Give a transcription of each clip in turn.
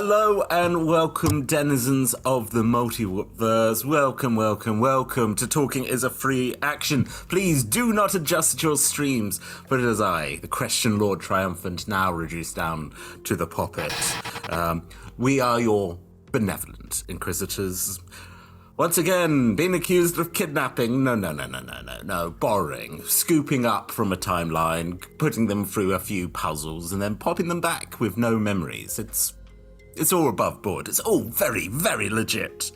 Hello and welcome, denizens of the multiverse. Welcome to Talking is a Free Action. Please do not adjust your streams, but it is I, the Question Lord Triumphant, now reduced down to the Poppet. We are your benevolent inquisitors. Once again, being accused of kidnapping, no, borrowing, scooping up from a timeline, putting them through a few puzzles, and then popping them back with no memories. It's all above board. It's all very, very legit.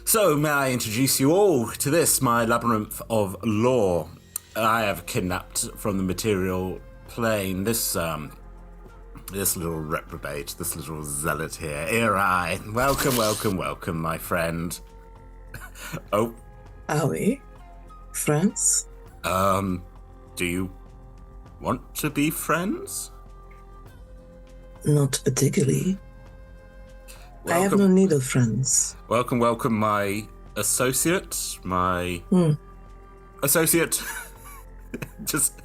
So, may I introduce you all to this, my labyrinth of lore. I have kidnapped from the material plane this little reprobate, this little zealot here, Irerai. Welcome, my friend. Oh. Are we friends? Do you want to be friends? Not particularly. Welcome. I have no need of friends. Welcome, my associate. Associate. Just...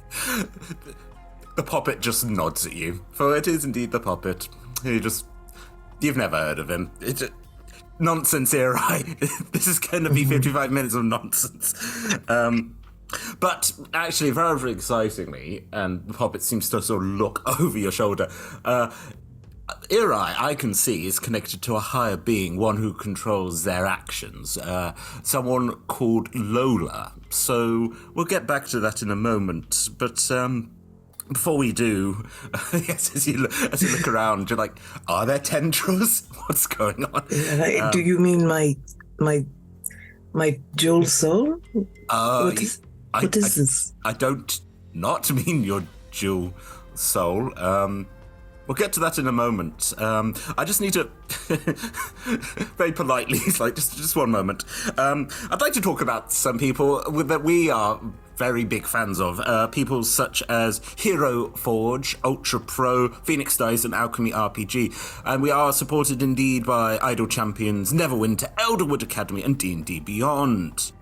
The Poppet just nods at you, for it is indeed the Poppet. You've never heard of him. Nonsense, Irerai. This is going to be 55 minutes of nonsense. But actually, very, very excitingly, and the Poppet seems to sort of look over your shoulder, Irerai, I can see, is connected to a higher being, one who controls their actions, someone called Lola. So we'll get back to that in a moment, but... Before we do, yes, as you look around, you're like, are there tendrils? What's going on? Do you mean my dual soul? What is this? I don't not mean your dual soul. We'll get to that in a moment. I just need to, very politely, it's like, just one moment. I'd like to talk about some people that we are very big fans of. People such as Hero Forge, Ultra Pro, Phoenix Dice, and Alchemy RPG. And we are supported indeed by Idle Champions, Neverwinter, Elderwood Academy, and D&D Beyond.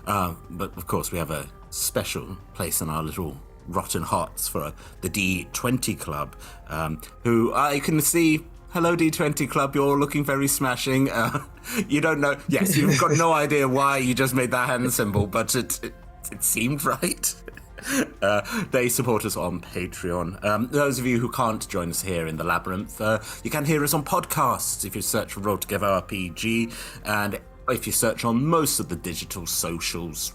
But of course, we have a special place in our little rotten hearts for the D20 Club, who I can see. Hello, D20 Club, you're looking very smashing. You don't know. Yes, you've got no idea why you just made that hand symbol, but it seemed right. They support us on Patreon. Those of you who can't join us here in the Labyrinth, you can hear us on podcasts if you search for Roll Together RPG, and if you search on most of the digital socials,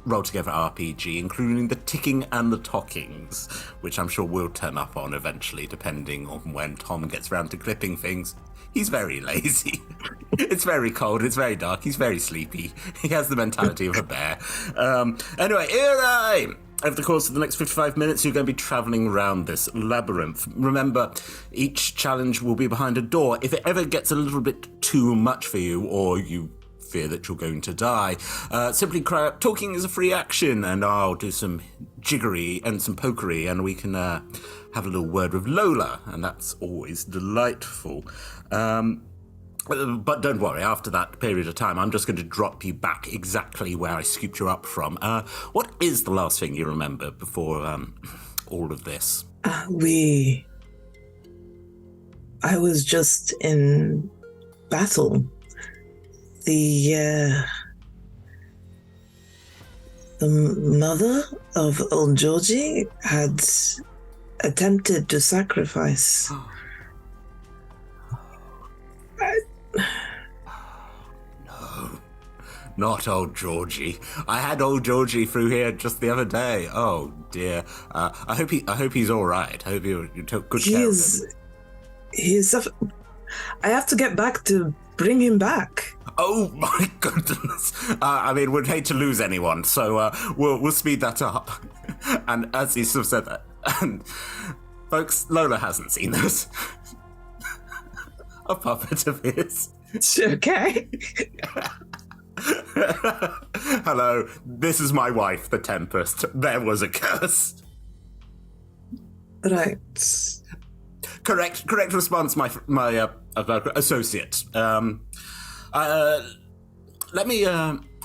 Roll Together RPG, including the ticking and the talkings, which I'm sure will turn up on eventually, depending on when Tom gets round to clipping things. He's very lazy. It's very cold, it's very dark, he's very sleepy. He has the mentality of a bear. Anyway, Irerai! Over the course of the next 55 minutes, you're going to be travelling around this labyrinth. Remember, each challenge will be behind a door. If it ever gets a little bit too much for you, or you fear that you're going to die, simply cry out, "Talking is a free action," and I'll do some jiggery and some pokery, and we can have a little word with Lola, and that's always delightful. But don't worry, after that period of time, I'm just going to drop you back exactly where I scooped you up from. What is the last thing you remember before all of this? I was just in battle. The mother of old Georgie had attempted to sacrifice. No, not old Georgie. I had old Georgie through here just the other day. Oh dear. I hope he's all right. I hope you took good care of him. I have to get back to bring him back. Oh my goodness! I mean, we'd hate to lose anyone, so we'll speed that up. And as he sort of said that, and folks, Lola hasn't seen this. A puppet of his. Okay. Hello, this is my wife, the Tempest. There was a curse. Right. Correct response, my associate. Let me.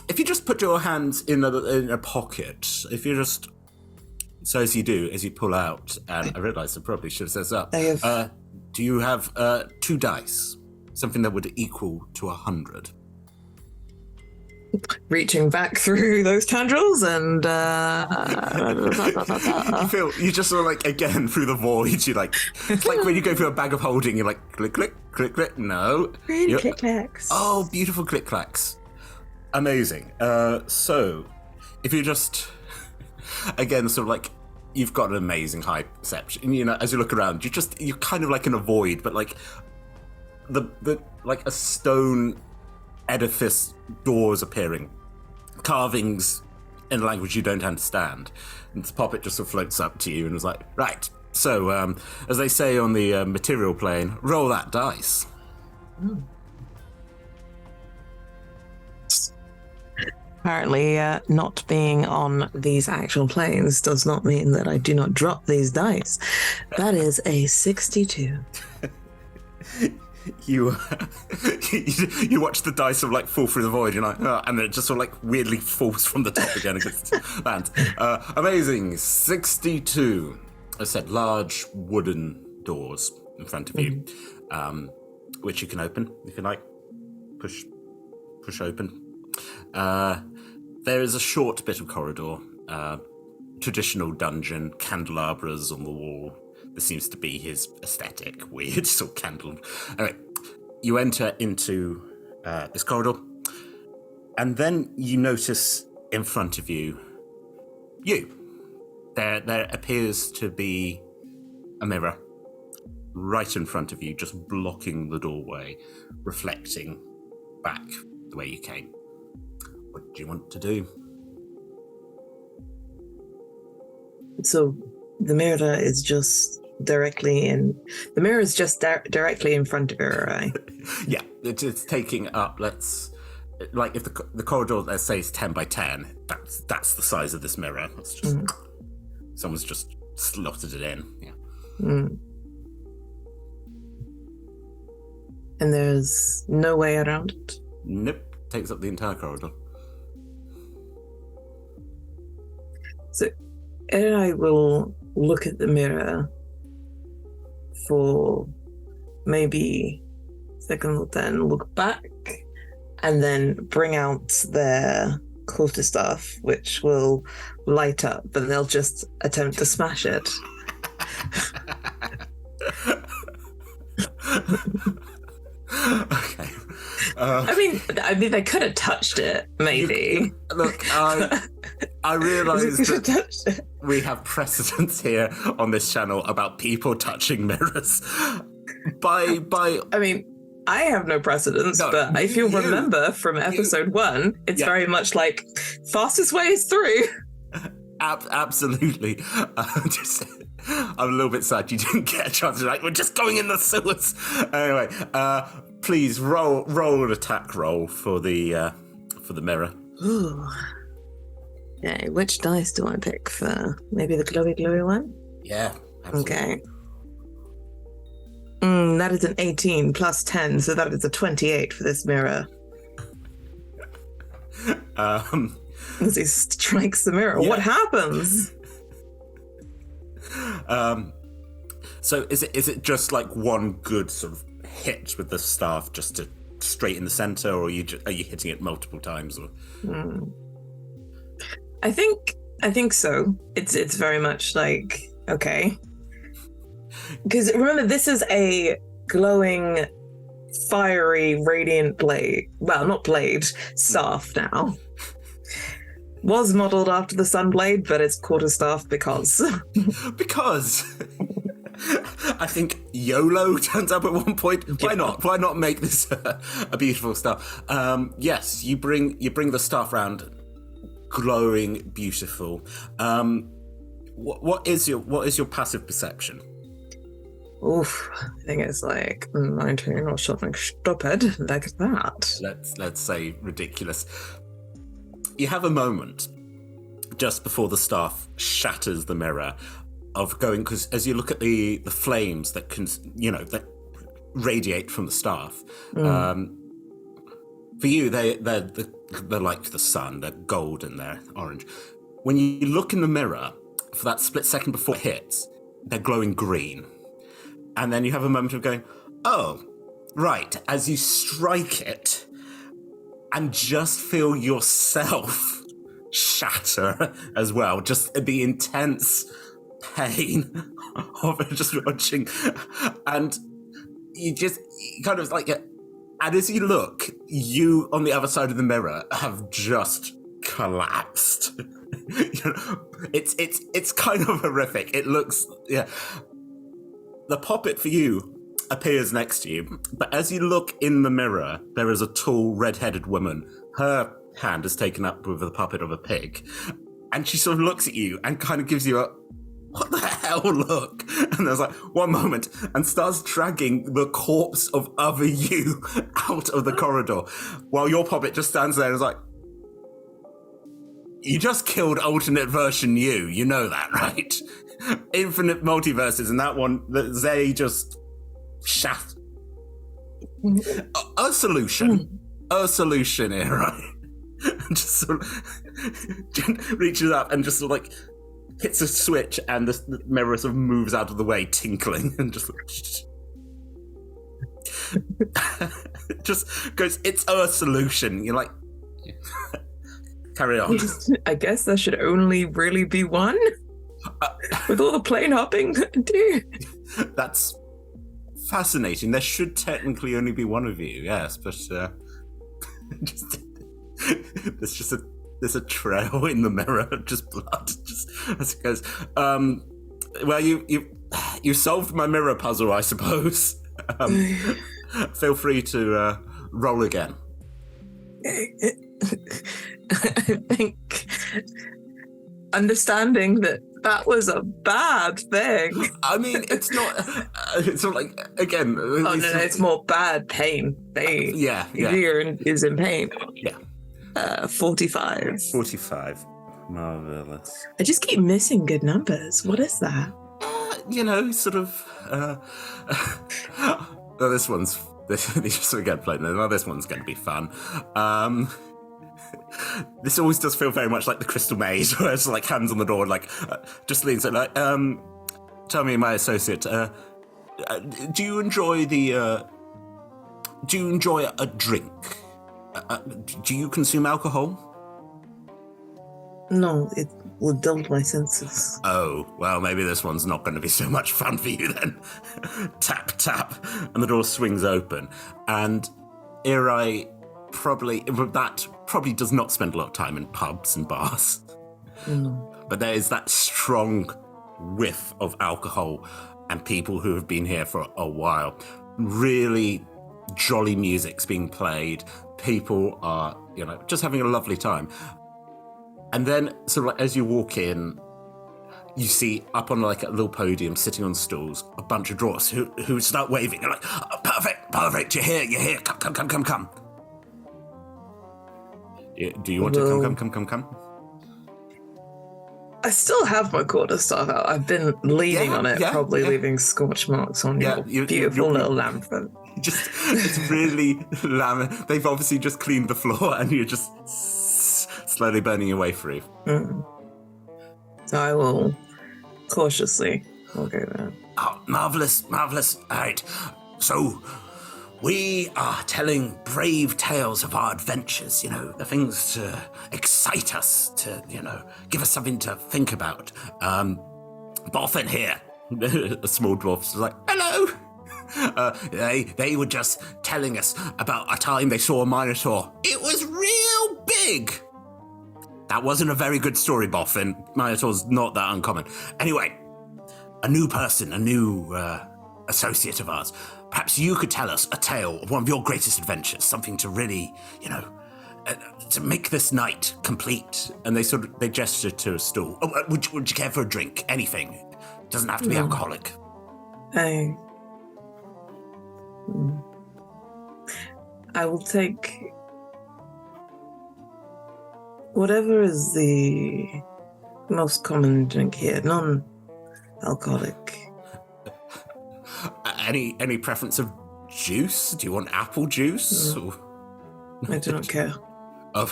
If you just put your hands in a pocket, if you just, so as you do, as you pull out, and I realise I probably should have said that. Do you have 2 dice? Something that would equal to 100. Reaching back through those tendrils and You just sort of like, again, through the void, you like, it's like when you go through a bag of holding, you're like, click, click, click, click, no. Pretty click clacks. Oh, beautiful click clacks. Amazing. So, if you just, again, sort of like, you've got an amazing high perception, you know, as you look around, you're kind of like in a void, but like, the like a stone edifice doors appearing, carvings in a language you don't understand, and the Poppet just sort of floats up to you and was like, right, so as they say on the material plane, roll that dice. Apparently, not being on these actual planes does not mean that I do not drop these dice. That is a 62. You you watch the dice sort of like fall through the void, and then it just sort of like weirdly falls from the top again against the land. Amazing. 62. I said large wooden doors in front of you, which you can open if you like. Push open. There is a short bit of corridor, traditional dungeon, candelabras on the wall. This seems to be his aesthetic, weird sort of candle. Anyway, you enter into this corridor, and then you notice in front of you. There appears to be a mirror right in front of you, just blocking the doorway, reflecting back the way you came. What do you want to do? So the mirror is just directly in. The mirror is just directly in front of Irerai. Yeah, it's taking up. Like if the corridor, let's say, is 10 by 10. That's the size of this mirror. It's just someone's just slotted it in. Yeah. And there's no way around it. Nope. Takes up the entire corridor. So Irerai will look at the mirror for maybe a second, then look back, and then bring out their quarterstaff, which will light up, but they'll just attempt to smash it. Okay. I mean, they could have touched it, maybe. Look, I realise that we have precedents here on this channel about people touching mirrors. I mean, I have no precedence, but if you'll remember from episode 1, it's very much like, fastest way is through. Absolutely. I'm a little bit sad you didn't get a chance to, like, we're just going in the sewers. Anyway, please roll an attack roll for the mirror. Ooh. Okay, which dice do I pick for? Maybe the glowy one? Yeah, absolutely. Okay. That is an 18 plus 10, so that is a 28 for this mirror. As he strikes the mirror, what happens? So is it just like one good sort of hit with the staff just to straight in the center, or are you hitting it multiple times? Or? I think so. It's very much like, okay. Because remember, this is a glowing, fiery, radiant blade. Well, not blade, staff now. Was modelled after the Sunblade, but it's quarterstaff because. Because. I think YOLO turns up at one point. Why not? Why not make this a beautiful staff? Yes, you bring the staff round, glowing, beautiful. What is your passive perception? Oof, I think it's like 19 or something stupid like that. Let's say ridiculous. You have a moment just before the staff shatters the mirror of going, because as you look at the flames that can, that radiate from the staff, for you they're like the sun. They're gold and they're orange. When you look in the mirror for that split second before it hits, they're glowing green. And then you have a moment of going, oh, right, as you strike it and just feel yourself shatter as well. Just the intense pain of it, just watching. And you kind of like, and as you look, you on the other side of the mirror have just collapsed. It's kind of horrific. It looks, The Poppet for you appears next to you, but as you look in the mirror, there is a tall, red-headed woman. Her hand is taken up with the puppet of a pig, and she sort of looks at you and kind of gives you a, what the hell look? And there's like one moment, and starts dragging the corpse of other you out of the corridor, while your puppet just stands there and is like, you just killed alternate version you know that, right? Infinite multiverses, and that one, they just shaft. A solution here, right? Just sort of reaches up and just sort of like hits a switch, and the mirror sort of moves out of the way, tinkling, and just goes, it's a solution. You're like, carry on. I guess there should only really be one. With all the plane hopping, dude. That's fascinating. There should technically only be one of you, yes, but there's a trail in the mirror of just blood, just as it goes. Well, you solved my mirror puzzle, I suppose. Feel free to roll again. I think understanding that was a bad thing. I mean, it's not. It's not like, again. Oh no, it's more bad pain. Is in pain. Yeah. 45. 45. Marvelous. I just keep missing good numbers. What is that? Sort of. Oh, this one's. Just again playing. Oh, this one's going to be fun. This always does feel very much like the Crystal Maze, where it's like hands on the door, like just leans in, like, tell me, my associate, do you enjoy a drink? Do you consume alcohol? No, it will dull my senses. Oh, well, maybe this one's not going to be so much fun for you then. Tap, tap, and the door swings open, and Irerai probably does not spend a lot of time in pubs and bars. But there is that strong whiff of alcohol and people who have been here for a while. Really jolly music's being played. People are, just having a lovely time. And then, sort of like, as you walk in, you see up on like a little podium, sitting on stools, a bunch of dwarfs who start waving. They're like, oh, perfect, you're here, come. Do you want to come? I still have my quarterstaff out. I've been leaning on it, probably leaving scorch marks on your beautiful little lamp. It's really lamb. They've obviously just cleaned the floor, and you're just slowly burning your way through. So I will cautiously go there. Oh, marvelous. All right. So we are telling brave tales of our adventures, the things to excite us, to, give us something to think about. Boffin here, a small dwarf, is like, hello. They were just telling us about a time they saw a minotaur. It was real big. That wasn't a very good story, Boffin. Minotaur's not that uncommon. Anyway, a new person, a new associate of ours. Perhaps you could tell us a tale of one of your greatest adventures, something to really, to make this night complete. And they gesture to a stool. Oh, would you care for a drink? Anything. It doesn't have to be alcoholic. I will take whatever is the most common drink here, non-alcoholic. Any preference of juice? Do you want apple juice? No. I do not care. Oh.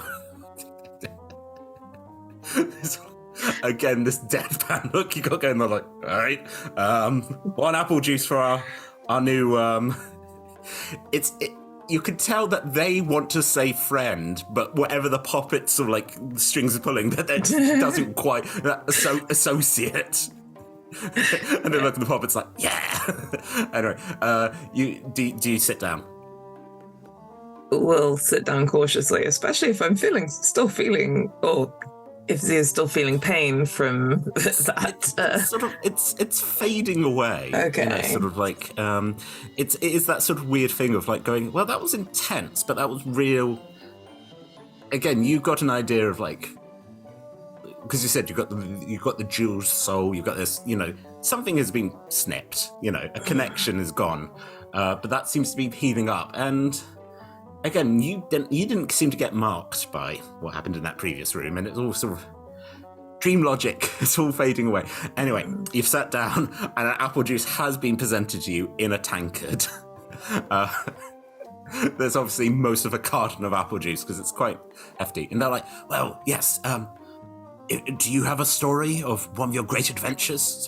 again, this deadpan look you got going. They're like, all right, one apple juice for our new. You could tell that they want to say friend, but whatever the Poppets or like strings are pulling, that doesn't quite associate. And they look at the Poppets like, yeah. Anyway, do you sit down? We'll sit down cautiously, especially if I'm still feeling, or if Zia's still feeling pain from that. Sort of, it's fading away. Okay. You know, sort of like, it is that sort of weird thing of like going, well, that was intense, but that was real. Again, you got an idea of like, because you said you got the jewel soul, you've got this, you know, something has been snipped, you know, a connection is gone, but that seems to be healing up. And again, you didn't seem to get marked by what happened in that previous room, and it's all sort of dream logic. It's all fading away. Anyway, you've sat down, and an apple juice has been presented to you in a tankard. There's obviously most of a carton of apple juice because it's quite hefty, and they're like, "Well, yes. Do you have a story of one of your great adventures?"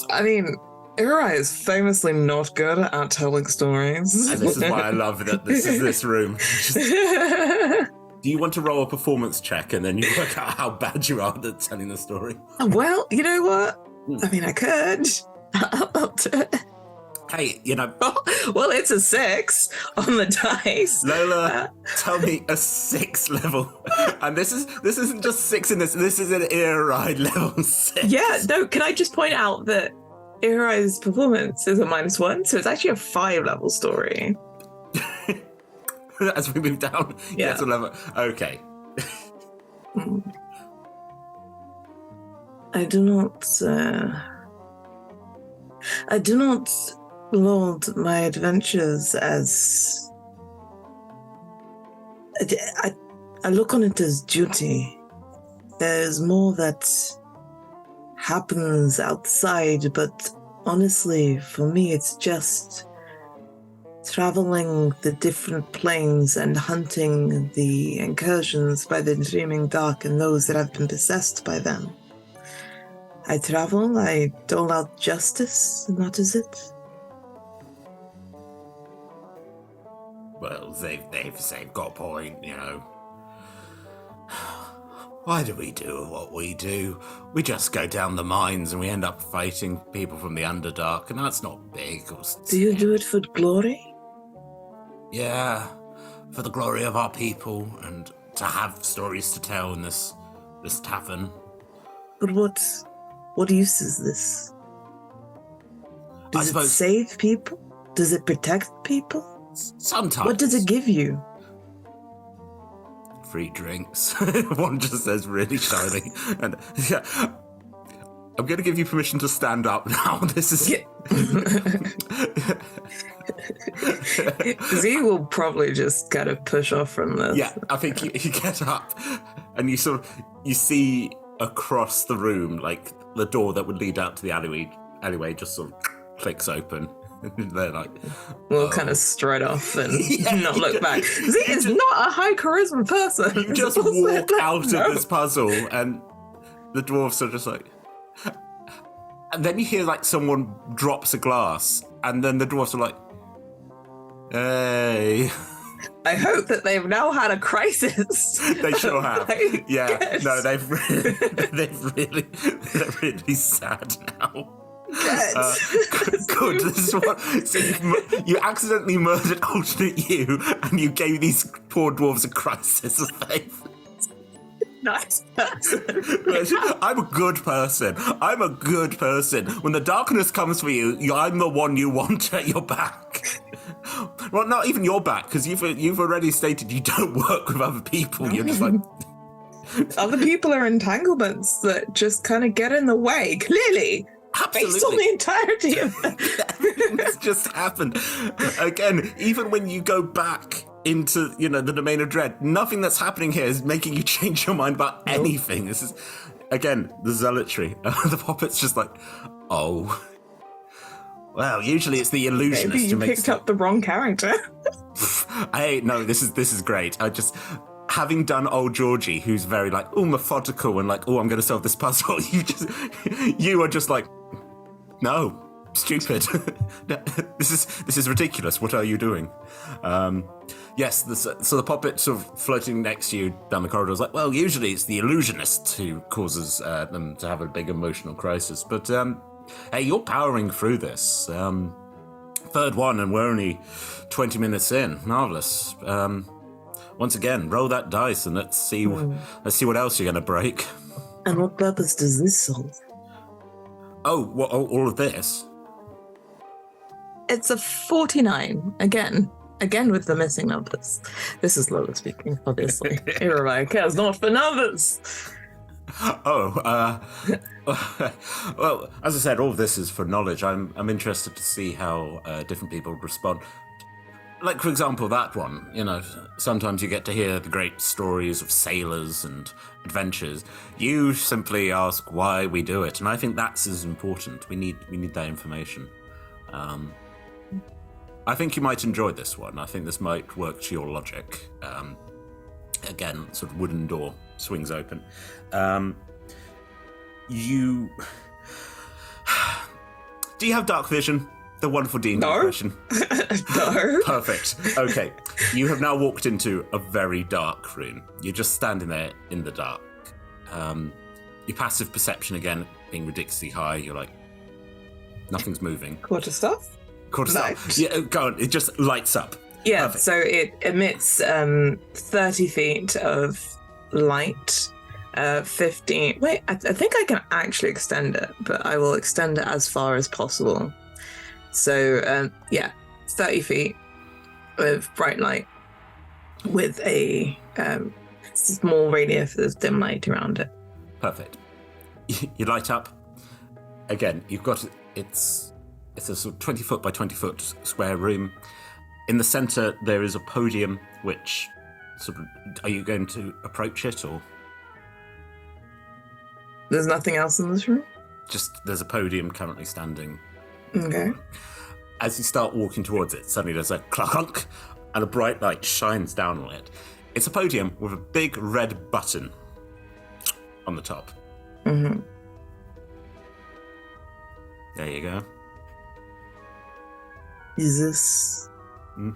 I mean, Irerai is famously not good at telling stories. And this is why I love that this is this room. Do you want to roll a performance check and then you work out how bad you are at telling the story? Well, you know what? I mean, I could. I'll do it. Hey, you know... Well, it's a 6 on the dice. Lola, tell me a 6 level. And this isn't just 6 in this is an Irerai level 6. Yeah, no, can I just point out that Irai's performance is a -1, so it's actually a 5 level story. As we move down, yeah, it's a level. Okay. I do not laud my adventures as... I look on it as duty. There's more that happens outside, but honestly, for me, it's just traveling the different planes and hunting the incursions by the dreaming dark and those that have been possessed by them. I travel, I dole out justice, and that is it. Well, they've got a point, you know. Why do we do what we do? We just go down the mines and we end up fighting people from the Underdark, and that's not big. Do you do it for glory? Yeah, for the glory of our people and to have stories to tell in this tavern. But what use is this? Does it save people? Does it protect people? Sometimes. What does it give you? Free drinks. One just says really shiny. And yeah, I'm going to give you permission to stand up now. This is... Z will probably just kind of push off from this. Yeah, I think you get up and you see across the room, like the door that would lead out to the alleyway just sort of clicks open. They're like, we'll kind of stride off and not look back. Z is not a high charisma person. You just walk out of this puzzle, and the dwarves are just like, and then you hear like someone drops a glass, and then the dwarves are like, hey. I hope that they've now had a crisis. They sure have. Yeah, yes. No, they're really sad now. Good. This is what. So you accidentally murdered alternate you, and you gave these poor dwarves a crisis of faith. Nice person. I'm a good person. When the darkness comes for you, I'm the one you want at your back. Well, not even your back, because you've already stated you don't work with other people. You're just like... Other people are entanglements that just kind of get in the way, clearly. Absolutely. Based on the entirety of it. That's just happened. Again, even when you go back into, the domain of dread, nothing that's happening here is making you change your mind about anything. This is, again, the zealotry. The Poppet's just like, oh... Well, usually it's the illusionist Maybe you picked up the wrong character. No, this is great. having done old Georgie, who's very like, oh, methodical and like, oh, I'm going to solve this puzzle. You are just like, no, stupid. This is ridiculous. What are you doing? Yes, so the Poppet sort of floating next to you down the corridor is like, well, usually it's the illusionist who causes them to have a big emotional crisis. But, hey, you're powering through this. Third one, and we're only 20 minutes in. Marvellous. Once again, roll that dice and let's see what else you're going to break. And what purpose does this solve? Oh, what, all of this? It's a 49 again. Again with the missing numbers. This is Lola speaking, obviously. Irerai cares not for numbers. Oh, well, as I said, all of this is for knowledge. I'm interested to see how different people respond. Like, for example, that one, sometimes you get to hear the great stories of sailors and adventures. You simply ask why we do it, and I think that's as important. We need that information. I think you might enjoy this one. I think this might work to your logic. Again, sort of wooden door swings open. Do you have dark vision? The wonderful D&D version? No. Perfect. Okay. You have now walked into a very dark room. You're just standing there in the dark. Your passive perception, again, being ridiculously high. You're like, nothing's moving. Quarter stuff? Stuff. Yeah, go on. It just lights up. Yeah, Perfect. So it emits 30 feet of light. 15. Wait, I think I can actually extend it, but I will extend it as far as possible. So, 30 feet of bright light with a small radius of dim light around it. Perfect. You light up. Again, you've got it's a sort of 20 foot by 20 foot square room. In the center, there is a podium, which sort of, are you going to approach it or? There's nothing else in this room? Just, there's a podium currently standing. Okay. As you start walking towards it, suddenly there's a clunk and a bright light shines down on it. It's a podium with a big red button on the top. Mm-hmm. There you go. Is this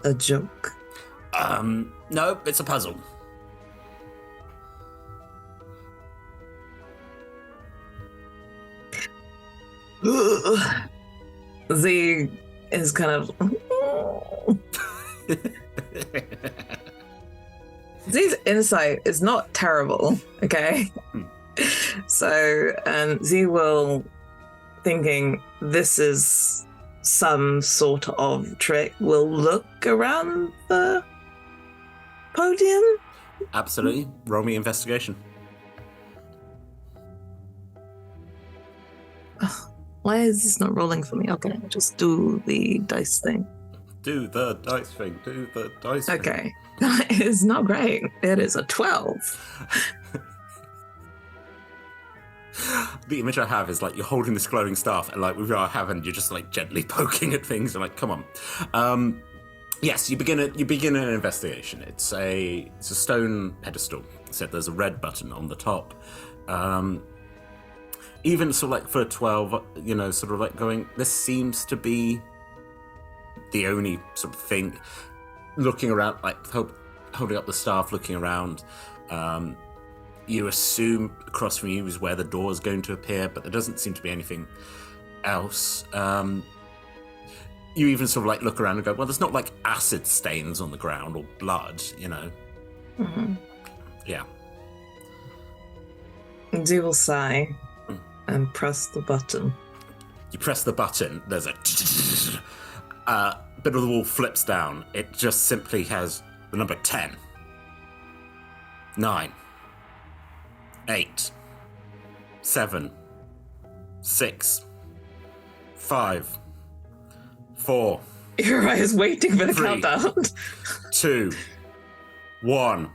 a joke? No, it's a puzzle. Z is kind of... Z's insight is not terrible, okay? So Z will, thinking this is some sort of trick, will look around the podium. Absolutely. Roll me investigation. Why is this not rolling for me? Okay, just do the dice thing. Do the dice thing. Do the dice thing. Okay, that is not great. It is a 12. The image I have is like you're holding this glowing staff and like with your hand you're just like gently poking at things and like, come on. Yes, you begin an investigation. It's a stone pedestal. Except there's a red button on the top. Even sort of like for a 12, sort of like going, this seems to be the only sort of thing. Looking around, like holding up the staff, looking around. You assume across from you is where the door is going to appear, but there doesn't seem to be anything else. You even sort of like look around and go, well, there's not like acid stains on the ground or blood, Mm-hmm. Yeah. Z will sigh and press the button. You press the button, there's a bit of the wall flips down. It just simply has the number 10, 9, 8, 7, 6, 5, 4. Irerai is waiting for the 3, countdown. 2, 1.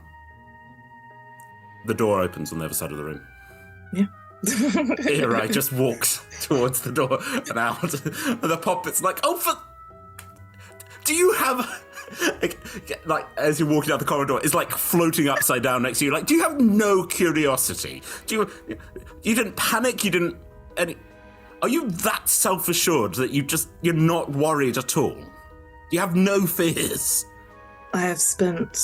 The door opens on the other side of the room. Yeah. Irerai just walks towards the door and out. And the Poppet's like, do you have like as you're walking down the corridor, is like floating upside down next to you. Like, do you have no curiosity? You didn't panic? You didn't any? Are you that self-assured that you're not worried at all? You have no fears? I have spent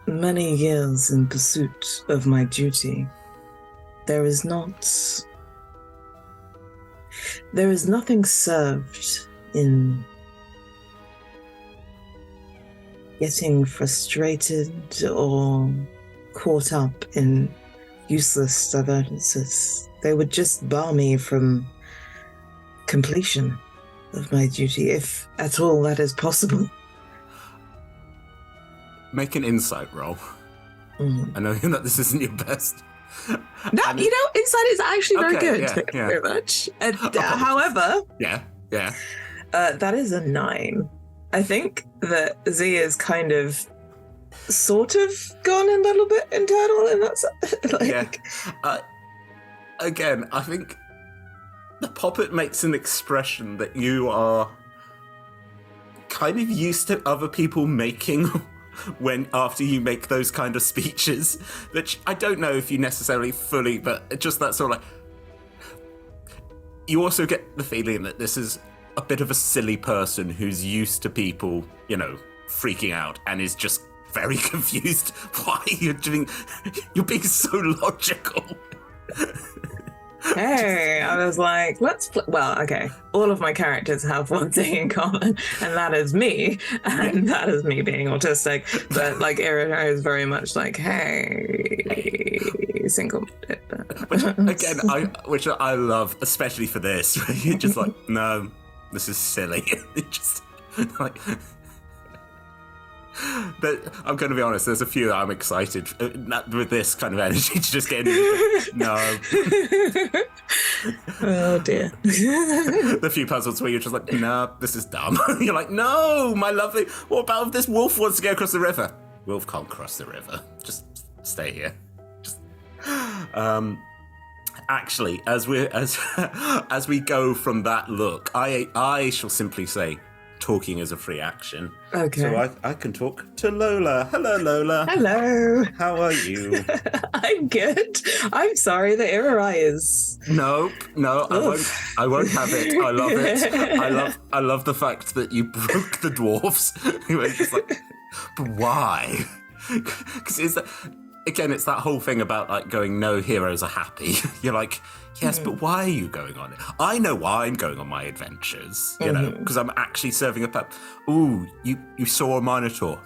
many years in pursuit of my duty. There is nothing served in getting frustrated or caught up in useless divergences. They would just bar me from completion of my duty, if at all that is possible. Make an insight roll. I know that this isn't your best. No, insight is actually very good. Thank you very much. However, that is a 9. I think that Z is kind of, sort of gone a little bit internal, and that's again, I think the Poppet makes an expression that you are kind of used to other people making after you make those kind of speeches, which I don't know if you necessarily fully, but just that sort of like, you also get the feeling that this is a bit of a silly person who's used to people, freaking out and is just very confused why you're being so logical. Hey, I was like, all of my characters have one thing in common, and that is me, and that is me being autistic. But like, Irerai is very much like, hey, single. Which I love, especially for this. You're just like, no, this is silly. Just like. But I'm going to be honest, there's a few that I'm excited with this kind of energy to just get into. No. Oh dear. The few puzzles where you're just like, no, this is dumb. You're like, no, my lovely, what about if this wolf wants to go across the river? Wolf can't cross the river. Just stay here. Actually, as we go from that look, I shall simply say, talking is a free action. Okay. So I can talk to Lola. Hello, Lola. Hello. How are you? I'm good. I'm sorry that Irerai is. No, I won't have it. I love it. I love the fact that you broke the dwarves. You were just like, but why? Because it's that whole thing about like going, no heroes are happy. You're like, yes, but why are you going on it? I know why I'm going on my adventures, because I'm actually serving a purpose. Ooh, you saw a Minotaur.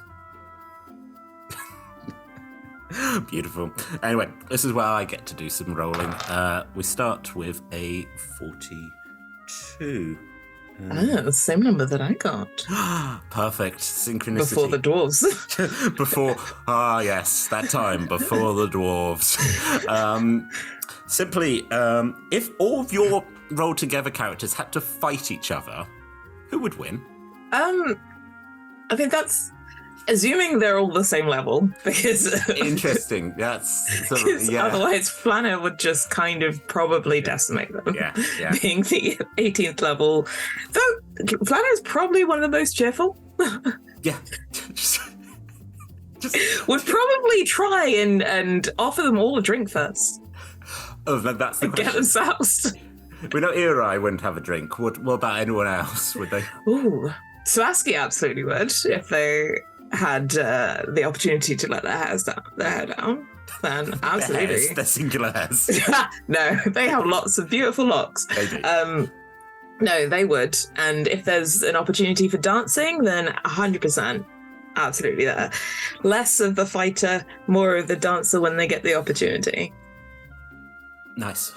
Beautiful. Anyway, this is where I get to do some rolling. We start with a 42. The same number that I got. Perfect. Synchronicity. Before the dwarves. Yes, that time, before the dwarves. Simply, if all of your roll together characters had to fight each other, who would win? I think that's assuming they're all the same level, because interesting. That's otherwise Flanner would just kind of probably decimate them. Yeah. Being the 18th level, though Flanner is probably one of the most cheerful. Yeah. Would probably try and offer them all a drink first. Oh, that's the question. Get them soused. We know Irerai wouldn't have a drink. What about anyone else? Would they? Ooh, Swaski absolutely would if they had the opportunity to let their hair down. Then absolutely. Their singular hairs. No, they have lots of beautiful locks. They do. No, they would. And if there's an opportunity for dancing, then 100%. Absolutely there. Less of the fighter, more of the dancer when they get the opportunity. Nice.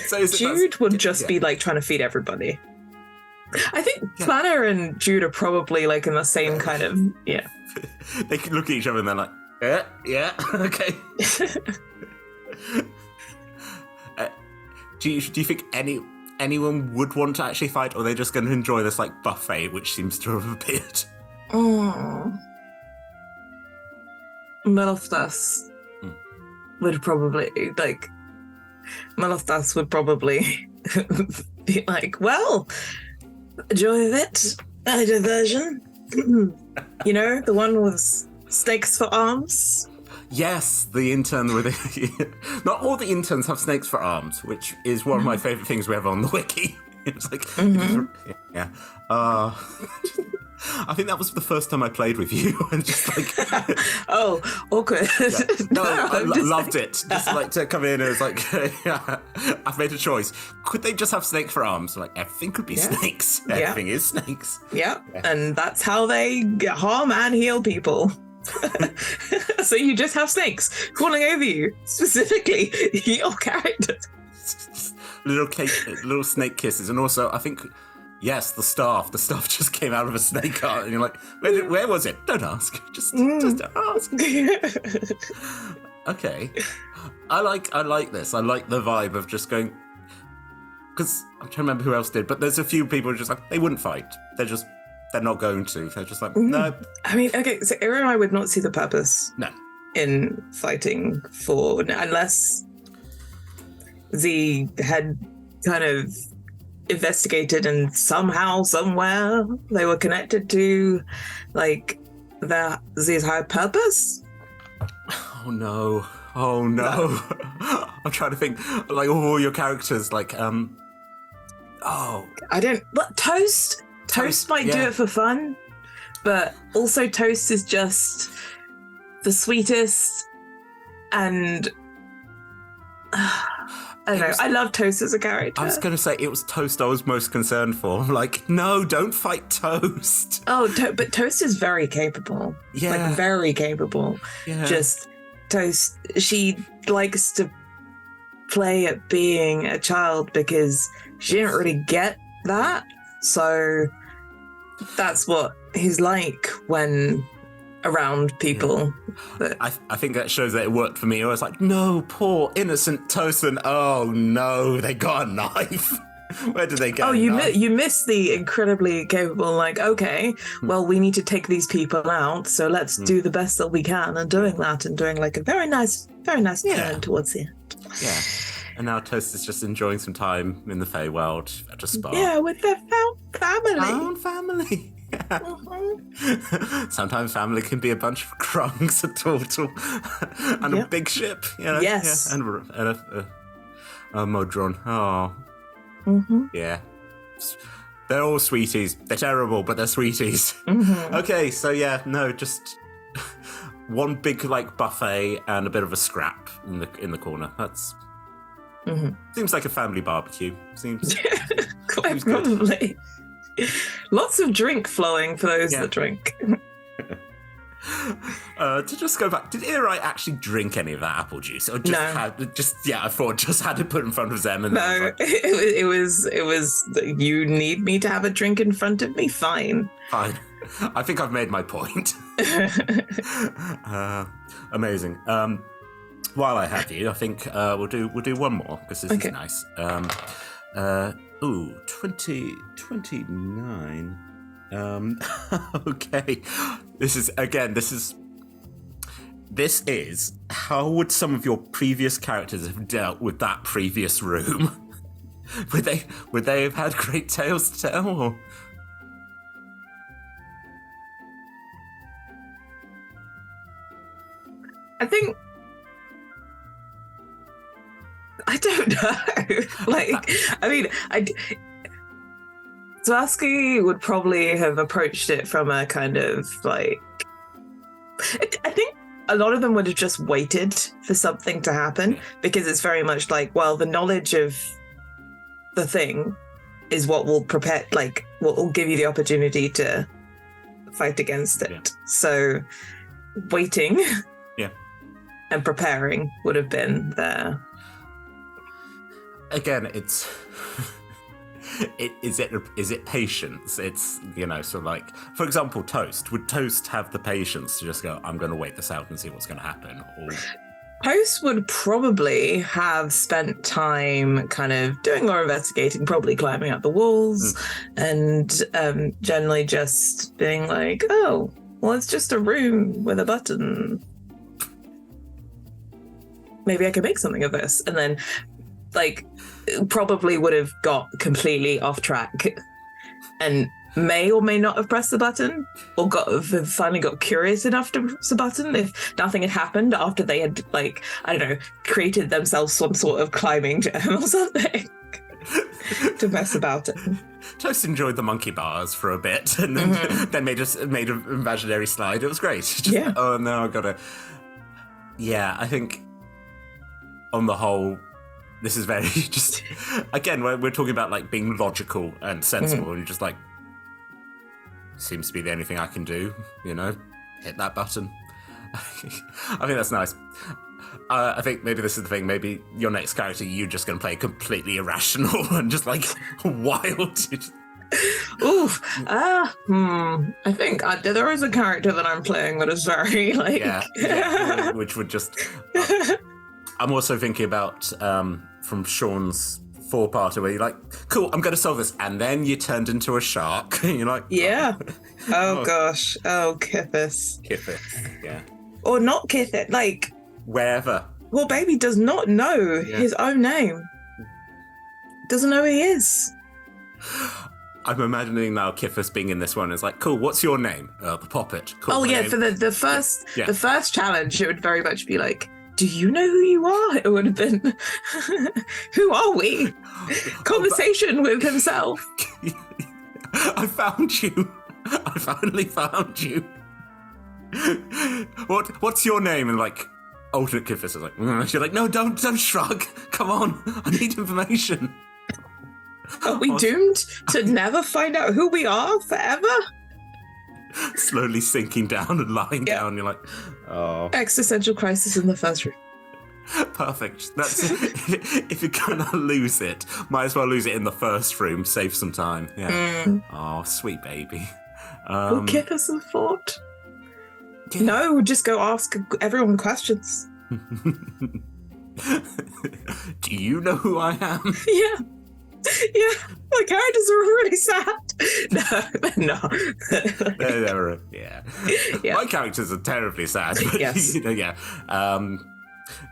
So Jude would just be like trying to feed everybody. I think Flanner and Jude are probably like in the same kind of They can look at each other and they're like, yeah, okay. Do you think anyone would want to actually fight, or are they just going to enjoy this like buffet which seems to have appeared? Oh, Meloftas would probably Meloftas would probably be like, well, joy of it, a diversion. You know, the one with snakes for arms? Yes, the intern with it. Not all the interns have snakes for arms, which is one of my favourite things we have on the wiki. It's like, yeah. I think that was the first time I played with you, and just like, oh, awkward. Yeah. No, I loved it. Just like to come in and it's like, I've made a choice. Could they just have snakes for arms? Like everything could be snakes. Everything is snakes. Yeah, and that's how they harm and heal people. So you just have snakes crawling over you, specifically your character. Little snake kisses, and also I think, yes, the staff just came out of a snake heart, and you're like, where was it? Don't ask, just don't ask. Okay, I like this. I like the vibe of just going, because I'm trying to remember who else did, but there's a few people who are just like, they wouldn't fight. They're not going to. They're just like, no. I mean, okay, so Irerai would not see the purpose. No. In fighting for, unless Z had kind of investigated and somehow, somewhere, they were connected to, like, Z's higher purpose. Oh no. I'm trying to think, like, all your characters, like, But Toast might do it for fun, but also Toast is just the sweetest, and I don't know. I love Toast as a character. I was going to say it was Toast I was most concerned for. I'm like, no, don't fight Toast. Oh, but Toast is very capable. Yeah. Like, very capable. Yeah. Just Toast, she likes to play at being a child because she didn't really get that. So that's what he's like when around people. But I think that shows that it worked for me. I was like, no, poor innocent Toast, and oh no, they got a knife. Where did they go? oh, you missed the incredibly capable, like, okay, well, we need to take these people out, so let's do the best that we can, and doing that, and doing like a very nice turn towards the end. Yeah. And now Toast is just enjoying some time in the Feywild at a spa. Yeah, with their family. Found family. Sometimes family can be a bunch of crunks at total, and a big ship. You know? Yes. Yeah. And a Modron. Oh. Yeah. They're all sweeties. They're terrible, but they're sweeties. Okay, so yeah, no, just one big like buffet and a bit of a scrap in the corner. That's seems like a family barbecue. Seems Quite probably. Lots of drink flowing for those that drink. To just go back, did Irerai actually drink any of that apple juice, or just I thought just had it put in front of them? And no, it was you need me to have a drink in front of me? Fine. I think I've made my point. Amazing. While I have you, I think we'll do one more because this is nice. 29. Okay. This is how would some of your previous characters have dealt with that previous room? would they have had great tales to tell? Or? I think I don't know. Zwaski would probably have approached it from a kind of like, I think a lot of them would have just waited for something to happen, because it's very much like, well, the knowledge of the thing is what will prepare, like what will give you the opportunity to fight against it. So waiting and preparing would have been there. Again, is it patience? It's, sort of like, for example, Toast. Would Toast have the patience to just go, I'm going to wait this out and see what's going to happen? Or... Toast would probably have spent time kind of doing more investigating, probably climbing up the walls, and generally just being like, oh, well, it's just a room with a button. Maybe I could make something of this. And then, like, probably would have got completely off track and may or may not have pressed the button, or finally got curious enough to press the button if nothing had happened after they had, like, I don't know, created themselves some sort of climbing gem or something to mess about it. Toast enjoyed the monkey bars for a bit, and then made an imaginary slide. It was great. Just, oh no, I gotta. Yeah, I think on the whole, this is very just. Again, we're talking about like being logical and sensible, and you're just like, seems to be the only thing I can do. You know, hit that button. I think that's nice. I think maybe this is the thing. Maybe your next character, you're just going to play completely irrational and just like wild. Oof. I think there is a character that I'm playing that is very like. Yeah, which would just. I'm also thinking about from Sean's 4-parter where you're like, cool, I'm going to solve this, and then you turned into a shark. And you're like, yeah. Oh gosh. Oh, Kithis. Yeah. Or not Kithis, like. Wherever. Well, baby does not know his own name. Doesn't know who he is. I'm imagining now Kithis being in this one. It's like, cool, what's your name? The Poppet. Cool, oh, yeah, name. for the first challenge, it would very much be like, do you know who you are? It would have been, who are we? Conversation with himself. I found you. I finally found you. What's your name? And like, alternate Kithis is like, you're like, no, don't shrug. Come on, I need information. Are we doomed to never find out who we are forever? Slowly sinking down and lying down. You're like, oh. Existential crisis in the first room. Perfect. That's if you're gonna lose it, might as well lose it in the first room. Save some time. Yeah. Oh, sweet baby. Will Kithis have thought? Yeah. No, just go ask everyone questions. Do you know who I am? Yeah. Yeah, the characters are really sad. No. Yeah. My characters are terribly sad. But, yes. Yeah.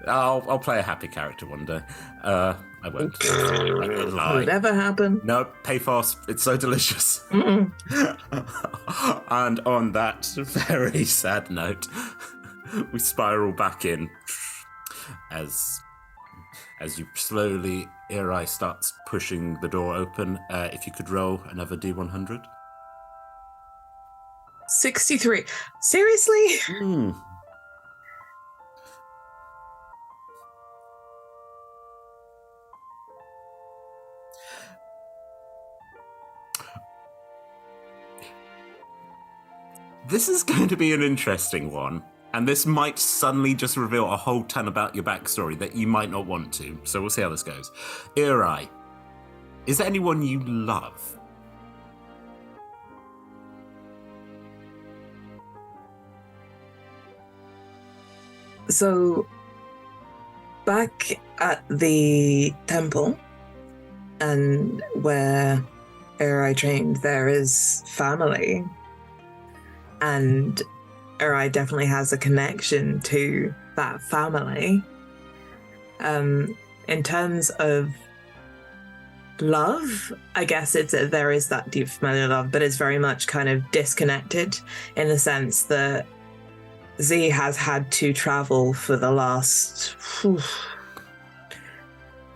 I'll play a happy character one day. I won't. Will it ever happen? No, Paphos, it's so delicious. And on that very sad note, we spiral back in as you slowly, Irerai starts pushing the door open. If you could roll another D100. 63. Seriously? This is going to be an interesting one, and this might suddenly just reveal a whole ton about your backstory that you might not want to, so we'll see how this goes. Irerai, is there anyone you love? So, back at the temple, and where Irerai trained, there is family. And Irerai definitely has a connection to that family. In terms of love, I guess there is that deep familial love, but it's very much kind of disconnected in the sense that Z has had to travel for the last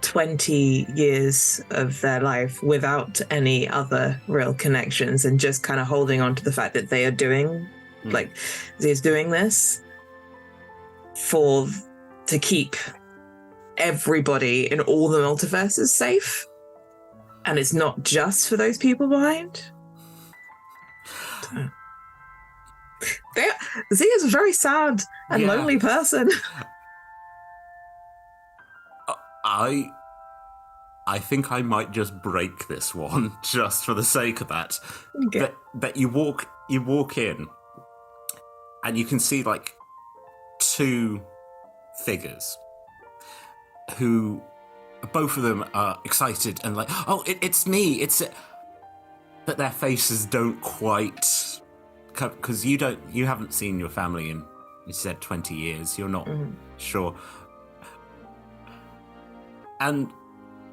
20 years of their life without any other real connections, and just kind of holding on to the fact that they are doing, like, Z is doing this to keep everybody in all the multiverses safe. And it's not just for those people behind. Z is a very sad and lonely person. I think I might just break this one just for the sake of that. Okay. That you walk in and you can see like two figures who both of them are excited and like, oh, it's me. But their faces don't quite, because you haven't seen your family in, you said 20 years. You're not sure. And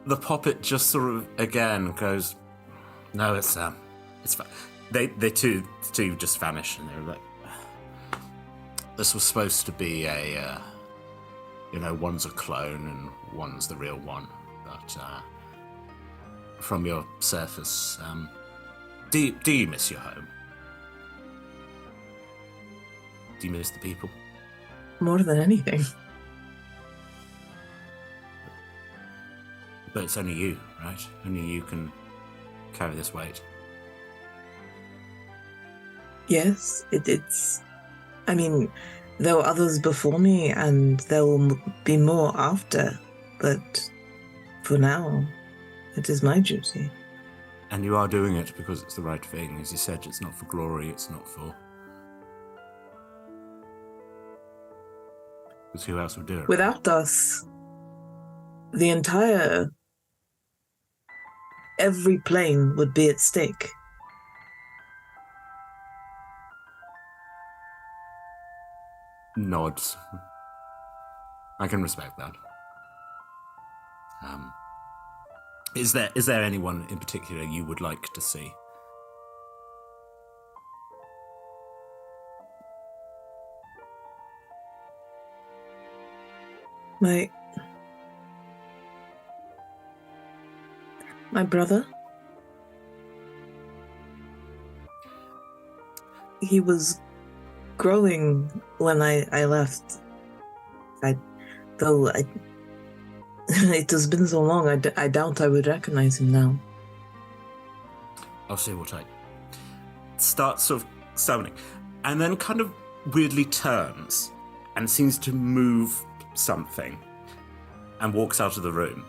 the Poppet just sort of, again, goes, no, it's It's fine. They two just vanish, and they're like, this was supposed to be a, one's a clone and one's the real one. But from your surface, do you miss your home? Do you miss the people? More than anything. But it's only you, right? Only you can carry this weight. Yes, it's... I mean, there were others before me, and there will be more after. But for now, it is my duty. And you are doing it because it's the right thing. As you said, it's not for glory, it's not for... Because who else would do it? Without us, the entire... every plane would be at stake. Nods. I can respect that. Is there anyone in particular you would like to see? My brother. He was growing when I left. It has been so long, I doubt I would recognize him now. I'll see what I... Starts sort of summoning, and then kind of weirdly turns and seems to move something and walks out of the room.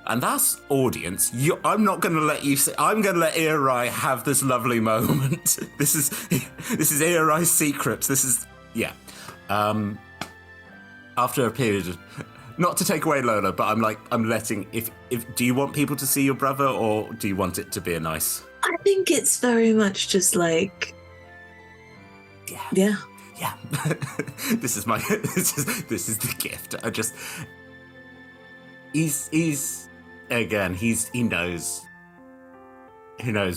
And that's audience. I'm not going to let you say... I'm going to let Irerai have this lovely moment. This is Ireai's secret. This is... Yeah. After a period of... Not to take away Lola, but I'm letting... If do you want people to see your brother, or do you want it to be a nice... I think it's very much just like... Yeah. Yeah. This is the gift. He's again, he knows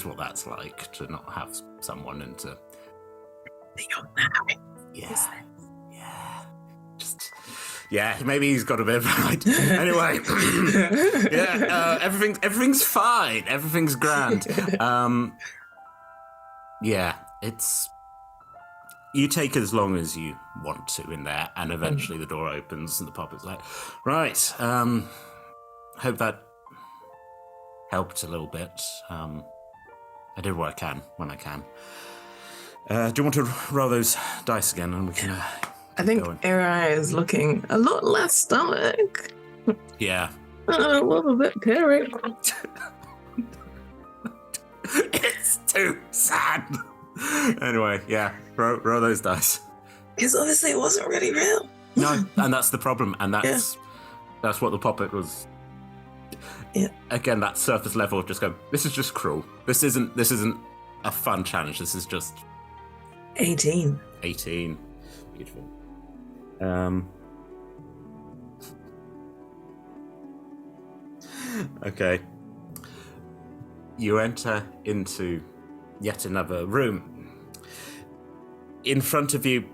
what that's like to not have someone and to... They don't know. Yeah, maybe he's got a bit of right. Anyway, everything's fine. Everything's grand. It's... You take as long as you want to in there, and eventually the door opens and the Poppet's like, right, hope that helped a little bit. I did what I can when I can. Do you want to roll those dice again, and we can... I think Irerai is looking a lot less stomach. Yeah. A little bit carrot. It's too sad. Anyway, yeah, roll those dice. Because obviously it wasn't really real. No, and that's the problem, and that's what the Poppet was. Yeah. Again, that surface level of just going, this is just cruel. This isn't a fun challenge. This is just 18. Beautiful. Okay. You enter into yet another room. In front of you,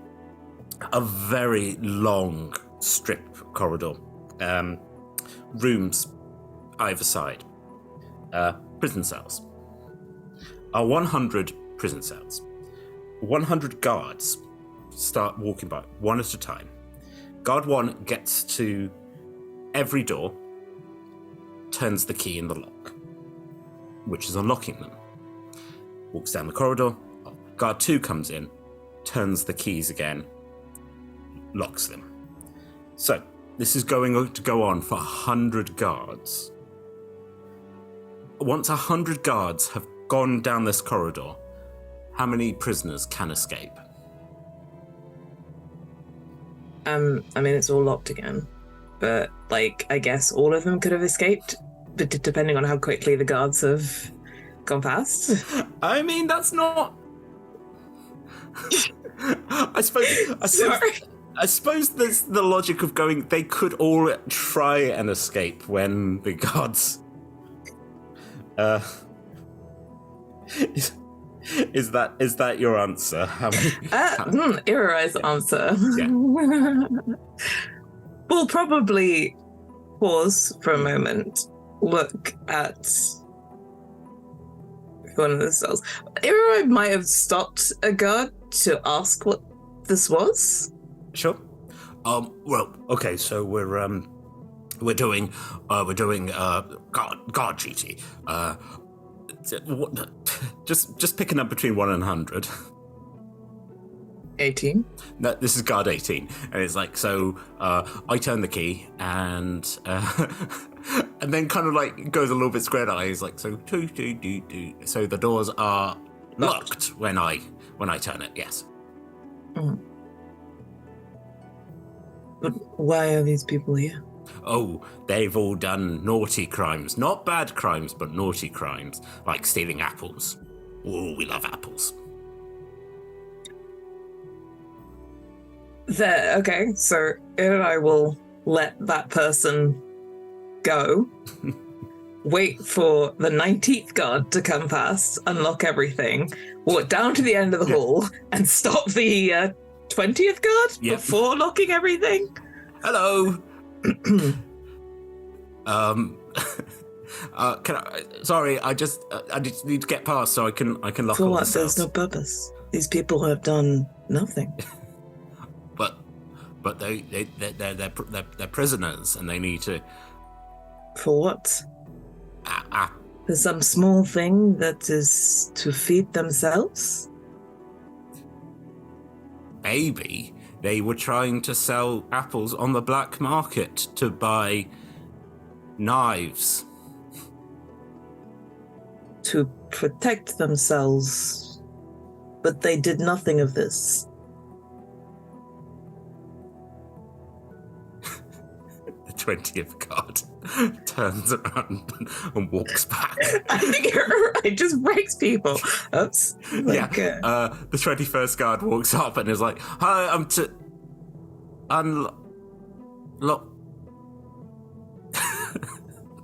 a very long strip corridor. Rooms either side. Prison cells. 100 prison cells. 100 guards start walking by, one at a time. Guard 1 gets to every door, turns the key in the lock, which is unlocking them. Walks down the corridor. Guard 2 comes in, turns the keys again, locks them. So, this is going to go on for 100 guards. Once 100 guards have gone down this corridor, how many prisoners can escape? I mean, it's all locked again. But, I guess all of them could have escaped, but depending on how quickly the guards have gone past. I mean, that's not... I suppose there's the logic of going, they could all try and escape when the guards... Is that your answer? Ireai's answer. Yeah. We'll probably pause for a moment, look at one of the cells. Irerai might have stopped a guard to ask what this was. Sure. Well, okay. So we're doing guard duty. Just pick a number between 1 and 100. 18. No, this is guard 18, and it's like, so I turn the key, and and then kind of like goes a little bit squared eyes, like, so so the doors are locked when I turn it. Yes. Mm. But why are these people here? Oh, they've all done naughty crimes. Not bad crimes, but naughty crimes, like stealing apples. Oh, we love apples. There, okay, so I will let that person go, wait for the 19th guard to come past, unlock everything, walk down to the end of the hall, and stop the 20th guard before locking everything. Hello. Can I? Sorry, I just need to get past so I can lock For all what? the cells. There's no purpose. These people have done nothing. But they're prisoners and they need to. For what? For some small thing that is to feed themselves? Maybe they were trying to sell apples on the black market to buy knives. To protect themselves. But they did nothing of this. The 20th guard turns around and walks back. I think it just breaks people. Oops. The 21st guard walks up and is like, "Hi, I'm to unlock."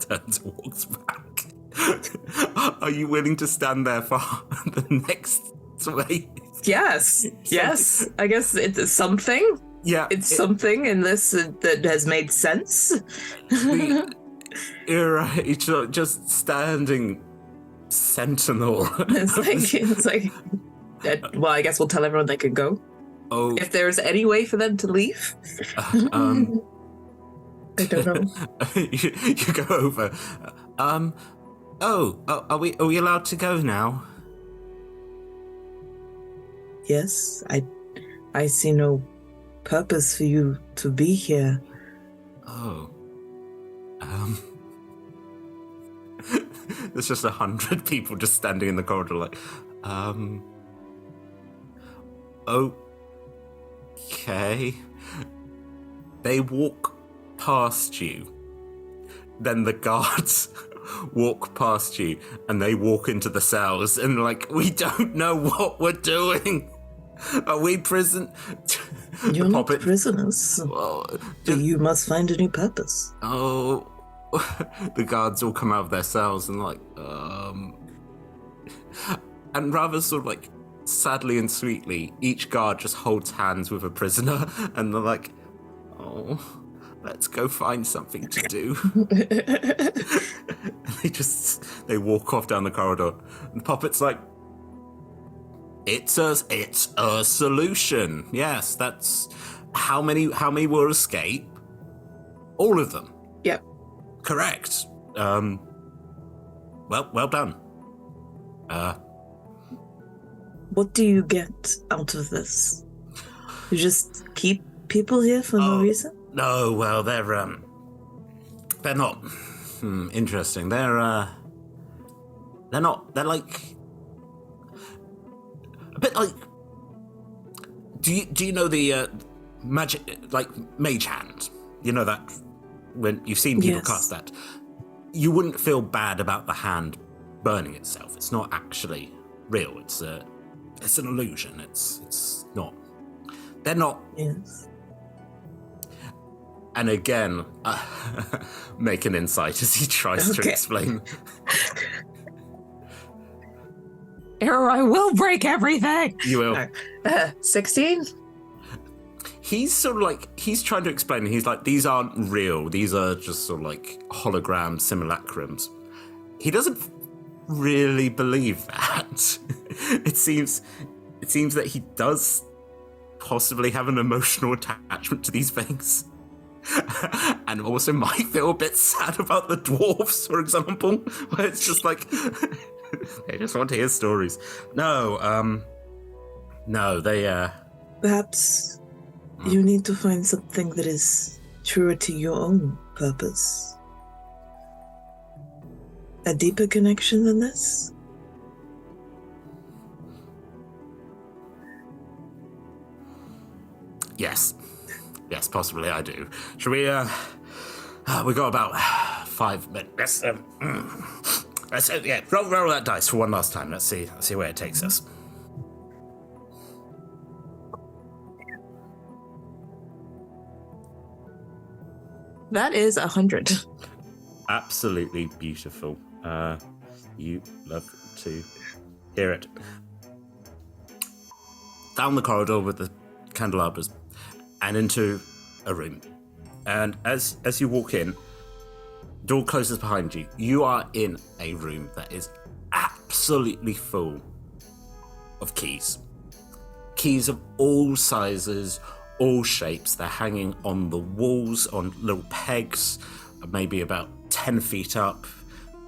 Turns and walks back. Are you willing to stand there for the next wait? Yes. I guess it's something. Yeah, It's something in this that has made sense. Irerai just standing sentinel. It's like, well, I guess we'll tell everyone they can go. Oh, If there's any way for them to leave. I don't know. you go over. Are we allowed to go now? Yes, I see no purpose for you to be here. Oh. There's just 100 people just standing in the corridor like, okay. They walk past you. Then the guards walk past you and they walk into the cells and like, we don't know what we're doing. Are we prison? You're not Poppet. prisoners. Well, You must find a new purpose. oh, the guards all come out of their cells and like, and rather sort of like sadly and sweetly, each guard just holds hands with a prisoner and they're like, oh, let's go find something to do. They walk off down the corridor and Poppet's like, it's a solution. Yes, that's how many will escape? All of them. Yep. Correct. Well done. What do you get out of this? You just keep people here for no reason? No, well, they're not interesting. They're like a bit like. Do you know the magic, like mage hand? You know that when you've seen people cast that, you wouldn't feel bad about the hand burning itself. It's not actually real. It's an illusion. It's not. They're not. Yes. And again, make an insight as he tries to explain. Irerai will break everything. You will. 16? He's sort of like, he's trying to explain, he's like, these aren't real. These are just sort of like hologram simulacrums. He doesn't really believe that. It seems that he does possibly have an emotional attachment to these things. And also might feel a bit sad about the dwarves, for example, where it's just like, they just want to hear stories. No, they, Perhaps you need to find something that is truer to your own purpose. A deeper connection than this? Yes, possibly I do. Should we, we got about 5 minutes. Roll that dice for one last time. Let's see where it takes us. That is 100. Absolutely beautiful. You love to hear it. Down the corridor with the candelabras and into a room. And as you walk in, door closes behind you. You are in a room that is absolutely full of keys. Keys of all sizes, all shapes. They're hanging on the walls on little pegs, maybe about 10 feet up.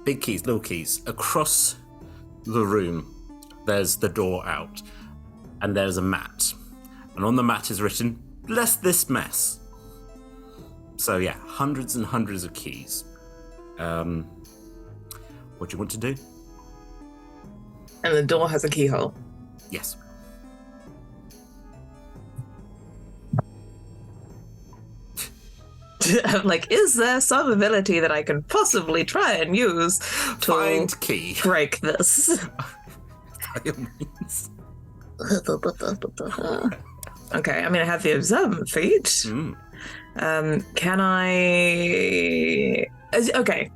Big keys, little keys. Across the room, there's the door out, and there's a mat. And on the mat is written, "Bless this mess." So yeah, hundreds and hundreds of keys. What do you want to do? And the door has a keyhole. Yes. I'm like, is there some ability that I can possibly try and use to Find key. break this? By all means. Okay, I mean, I have the observant feat. Can I... Okay.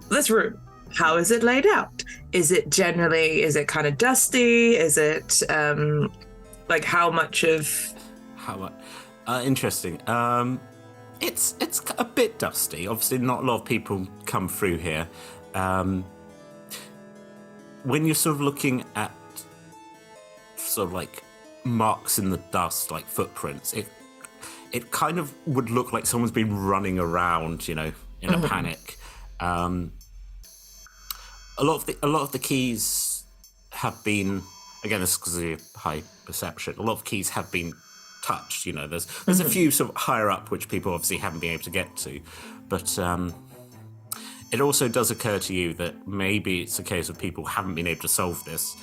This room, how is it laid out? Is it kind of dusty? Is it, like, how much of... How much? Interesting. It's a bit dusty. Obviously, not a lot of people come through here. When you're sort of looking at sort of like marks in the dust, like footprints, it kind of would look like someone's been running around, in a panic. A lot of the keys have been, again, this is because of your high perception. A lot of keys have been touched. There's a few sort of higher up which people obviously haven't been able to get to, but it also does occur to you that maybe it's a case of people haven't been able to solve this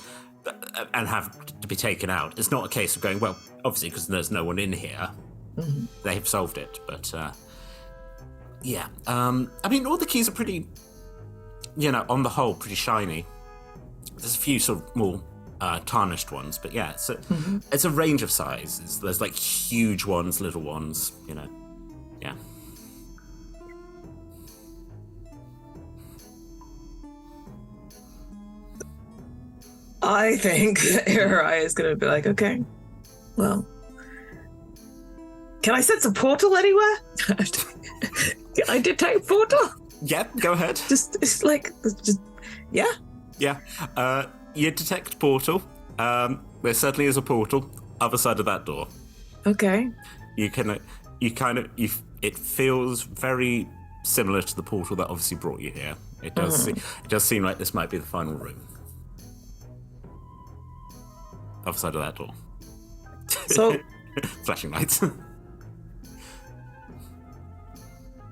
and have to be taken out. It's not a case of going, well, obviously because there's no one in here, they've solved it. But yeah, I mean, all the keys are pretty, on the whole, pretty shiny. There's a few sort of more tarnished ones, but yeah, it's a range of sizes. There's like huge ones, little ones, yeah. I think that Irerai is going to be like, okay, well, can I sense a portal anywhere? Can I detect portal? Yeah, go ahead. Yeah. Yeah, you detect portal. There certainly is a portal other side of that door. Okay. It feels very similar to the portal that obviously brought you here. It does seem like this might be the final room. Other side of that door. So flashing lights.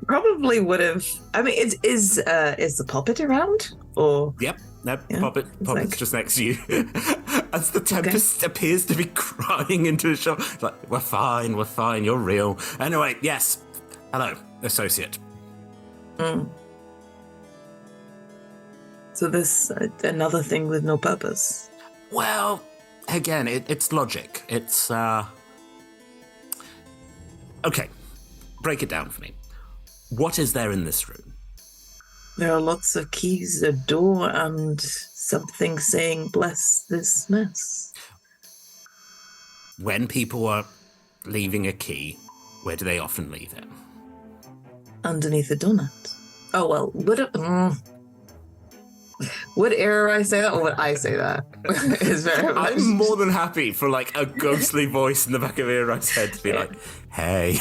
Probably would have. I mean, is the Poppet around? Or Yep. No, yeah, Poppet's like... just next to you. As the Tempest appears to be crying into his shop. It's like, we're fine, you're real. Anyway, yes. Hello, associate. So this another thing with no purpose. Well, again, it's logic. It's, Okay, break it down for me. What is there in this room? There are lots of keys, a door, and something saying bless this mess. When people are leaving a key, where do they often leave it? Underneath a donut. Oh, well, would Irerai say that or would I say that? It's very much. I'm more than happy for like a ghostly voice in the back of Irai's head to be like, hey.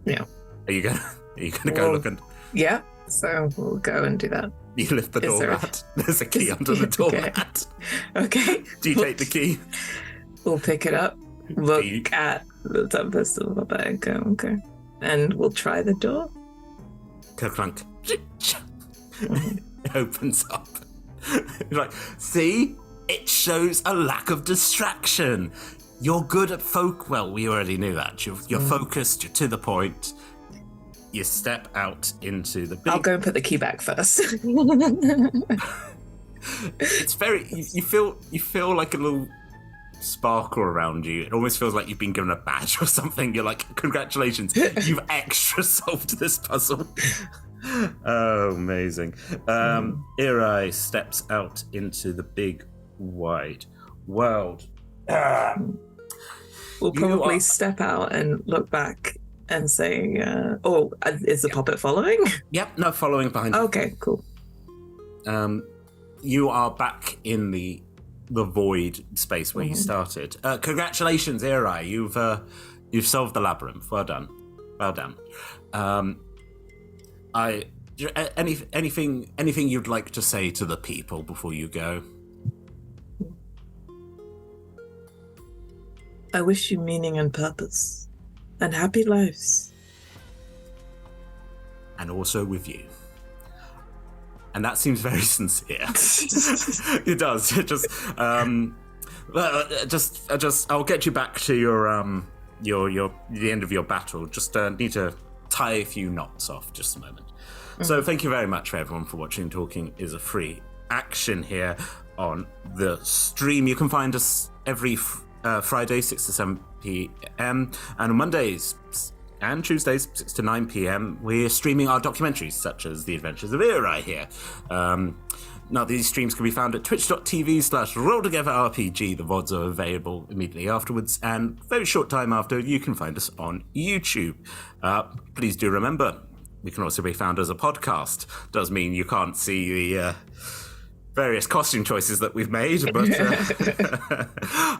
Yeah. Are you gonna go looking? Yeah, so we'll go and do that. You lift the doormat. There's a key under the doormat. Okay. Do you take the key? We'll pick it up, look at the tempest of the bag, go, okay. And we'll try the door. Clunk. It opens up. You're like, see? It shows a lack of distraction. You're good at well, we already knew that. You're focused, you're to the point. You step out into the big... I'll go and put the key back first. It's very... You feel like a little sparkle around you. It almost feels like you've been given a badge or something. You're like, congratulations, you've extra solved this puzzle. Oh, amazing. Irerai steps out into the big, wide world. We'll probably step out and look back and say, is the Poppet following? Yep, no, following behind you. Okay, cool. You are back in the void space where you started. Congratulations, Irerai. You've solved the labyrinth. Well done. Anything you'd like to say to the people before you go? I wish you meaning and purpose, and happy lives. And also with you. And that seems very sincere. It does. I'll get you back to your the end of your battle. Just need to tie a few knots off. Just a moment. So thank you very much for everyone for watching. Talking is a free action here on the stream. You can find us every Friday, 6 to 7 p.m. and on Mondays and Tuesdays, 6 to 9 p.m. we're streaming our documentaries, such as The Adventures of Irerai here. Now, these streams can be found at twitch.tv/RollTogetherRPG. The VODs are available immediately afterwards, and very short time after, you can find us on YouTube. Please do remember, we can also be found as a podcast. Does mean you can't see the various costume choices that we've made, but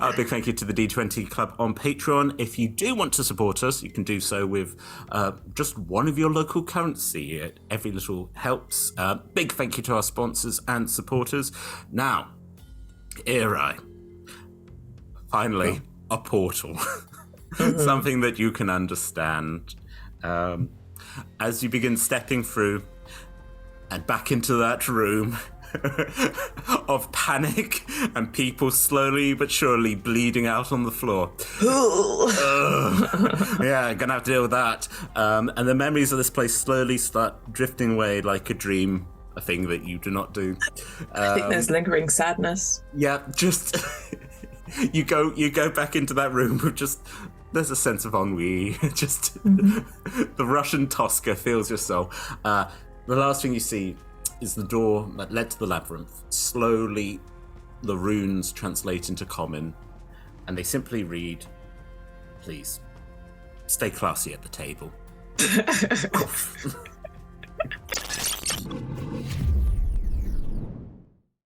a big thank you to the D20 Club on Patreon. If you do want to support us, you can do so with just one of your local currency. Every little helps. Big thank you to our sponsors and supporters. Now, Irerai, finally, a portal. Something that you can understand. As you begin stepping through and back into that room of panic and people slowly but surely bleeding out on the floor. Yeah, gonna have to deal with that. And the memories of this place slowly start drifting away like a dream, a thing that you do not do. I think there's lingering sadness. Yeah, just you go back into that room with just, there's a sense of ennui. Just the Russian Tosca fills your soul. The last thing you see is the door that led to the labyrinth. Slowly, the runes translate into common, and they simply read, "Please, stay classy at the table."